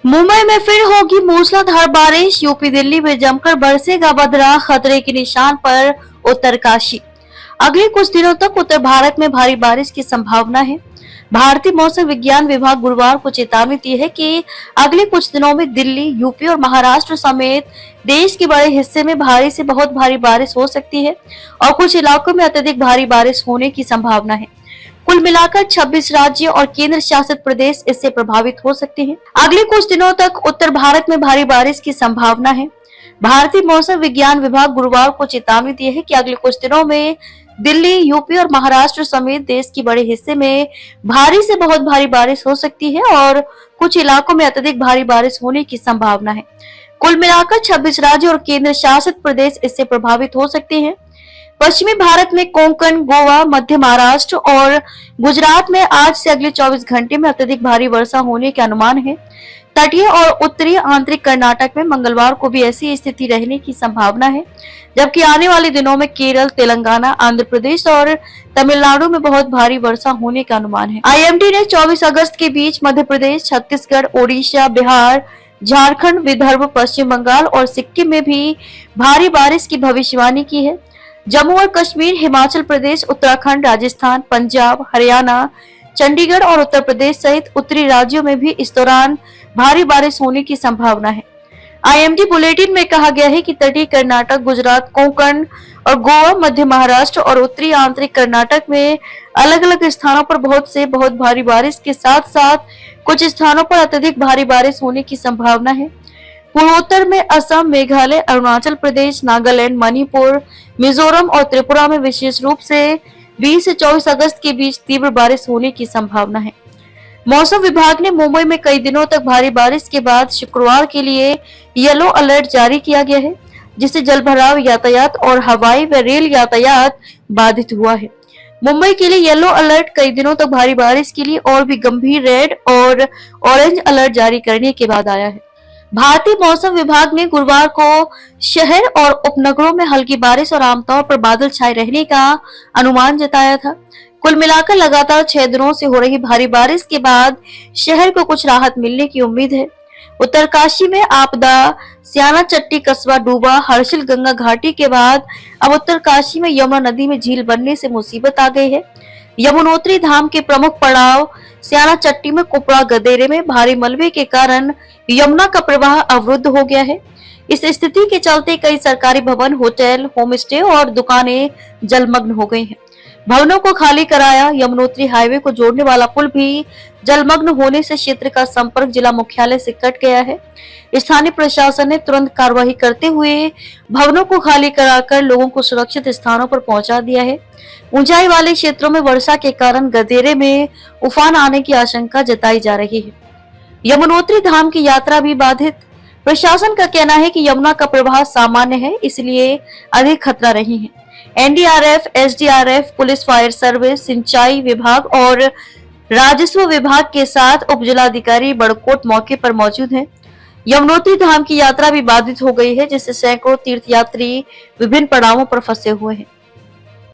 मुंबई में फिर होगी मूसलाधार बारिश। यूपी दिल्ली में जमकर बरसेगा बदरा। खतरे के निशान पर उत्तरकाशी। अगले कुछ दिनों तक उत्तर भारत में भारी बारिश की संभावना है। भारतीय मौसम विज्ञान विभाग गुरुवार को चेतावनी दी है कि अगले कुछ दिनों में दिल्ली, यूपी और महाराष्ट्र समेत देश के बड़े हिस्से में भारी से बहुत भारी बारिश हो सकती है और कुछ इलाकों में अत्यधिक भारी बारिश होने की संभावना है। कुल मिलाकर 26 राज्य और केंद्र शासित प्रदेश इससे प्रभावित हो सकते हैं। अगले कुछ दिनों तक उत्तर भारत में भारी बारिश की संभावना है। भारतीय मौसम विज्ञान विभाग गुरुवार को चेतावनी दी है कि अगले कुछ दिनों में दिल्ली, यूपी और महाराष्ट्र समेत देश के बड़े हिस्से में भारी से बहुत भारी बारिश हो सकती है और कुछ इलाकों में अत्यधिक भारी बारिश होने की संभावना है। कुल मिलाकर 26 राज्य और केंद्र शासित प्रदेश इससे प्रभावित हो सकते हैं। पश्चिमी भारत में कोंकण, गोवा, मध्य महाराष्ट्र और गुजरात में आज से अगले 24 घंटे में अत्यधिक भारी वर्षा होने के अनुमान है। तटीय और उत्तरी आंतरिक कर्नाटक में मंगलवार को भी ऐसी स्थिति रहने की संभावना है, जबकि आने वाले दिनों में केरल, तेलंगाना, आंध्र प्रदेश और तमिलनाडु में बहुत भारी वर्षा होने का अनुमान है। आईएमडी ने 24 अगस्त के बीच मध्य प्रदेश, छत्तीसगढ़, ओडिशा, बिहार, झारखंड, विदर्भ, पश्चिम बंगाल और सिक्किम में भी भारी बारिश की भविष्यवाणी की है। जम्मू और कश्मीर, हिमाचल प्रदेश, उत्तराखंड, राजस्थान, पंजाब, हरियाणा, चंडीगढ़ और उत्तर प्रदेश सहित उत्तरी राज्यों में भी इस दौरान भारी बारिश होने की संभावना है। आईएमडी बुलेटिन में कहा गया है कि तटीय कर्नाटक, गुजरात, कोंकण और गोवा, मध्य महाराष्ट्र और उत्तरी आंतरिक कर्नाटक में अलग अलग स्थानों पर बहुत से बहुत भारी बारिश के साथ साथ कुछ स्थानों पर अत्यधिक भारी बारिश होने की संभावना है। पूर्वोत्तर में असम, मेघालय, अरुणाचल प्रदेश, नागालैंड, मणिपुर, मिजोरम और त्रिपुरा में विशेष रूप से 20 से 24 अगस्त के बीच तीव्र बारिश होने की संभावना है। मौसम विभाग ने मुंबई में कई दिनों तक भारी बारिश के बाद शुक्रवार के लिए येलो अलर्ट जारी किया गया है, जिससे जलभराव, यातायात और हवाई व रेल यातायात बाधित हुआ है। मुंबई के लिए येलो अलर्ट कई दिनों तक भारी बारिश के लिए और भी गंभीर रेड और ऑरेंज अलर्ट जारी करने के बाद आया है। भारतीय मौसम विभाग ने गुरुवार को शहर और उपनगरों में हल्की बारिश और आमतौर पर बादल छाए रहने का अनुमान जताया था। कुल मिलाकर लगातार 6 दिनों से हो रही भारी बारिश के बाद शहर को कुछ राहत मिलने की उम्मीद है। उत्तरकाशी में आपदा, स्याना चट्टी कस्बा डूबा। हर्षिल गंगा घाटी के बाद अब उत्तरकाशी में यमुना नदी में झील बनने से मुसीबत आ गई है। यमुनोत्री धाम के प्रमुख पड़ाव स्याना चट्टी में कुपड़ा गदेरे में भारी मलबे के कारण यमुना का प्रवाह अवरुद्ध हो गया है। इस स्थिति के चलते कई सरकारी भवन, होटल, होम स्टे और दुकानें जलमग्न हो गई हैं। भवनों को खाली कराया। यमुनोत्री हाईवे को जोड़ने वाला पुल भी जलमग्न होने से क्षेत्र का संपर्क जिला मुख्यालय से कट गया है। स्थानीय प्रशासन ने तुरंत कार्रवाई करते हुए भवनों को खाली कराकर लोगों को सुरक्षित स्थानों पर पहुंचा दिया है। ऊंचाई वाले क्षेत्रों में वर्षा के कारण गदेरे में उफान आने की आशंका जताई जा रही है। यमुनोत्री धाम की यात्रा भी बाधित। प्रशासन का कहना है कि यमुना का प्रवाह सामान्य है, इसलिए अधिक खतरा नहीं है। NDRF, SDRF, police, fire service, सिंचाई विभाग और राजस्व विभाग के साथ उप जिलाधिकारी बड़कोट मौके पर मौजूद हैं। यमुनोत्री धाम की यात्रा भी बाधित हो गई है, जिससे सैकड़ों तीर्थयात्री विभिन्न पड़ावों पर फंसे हुए हैं।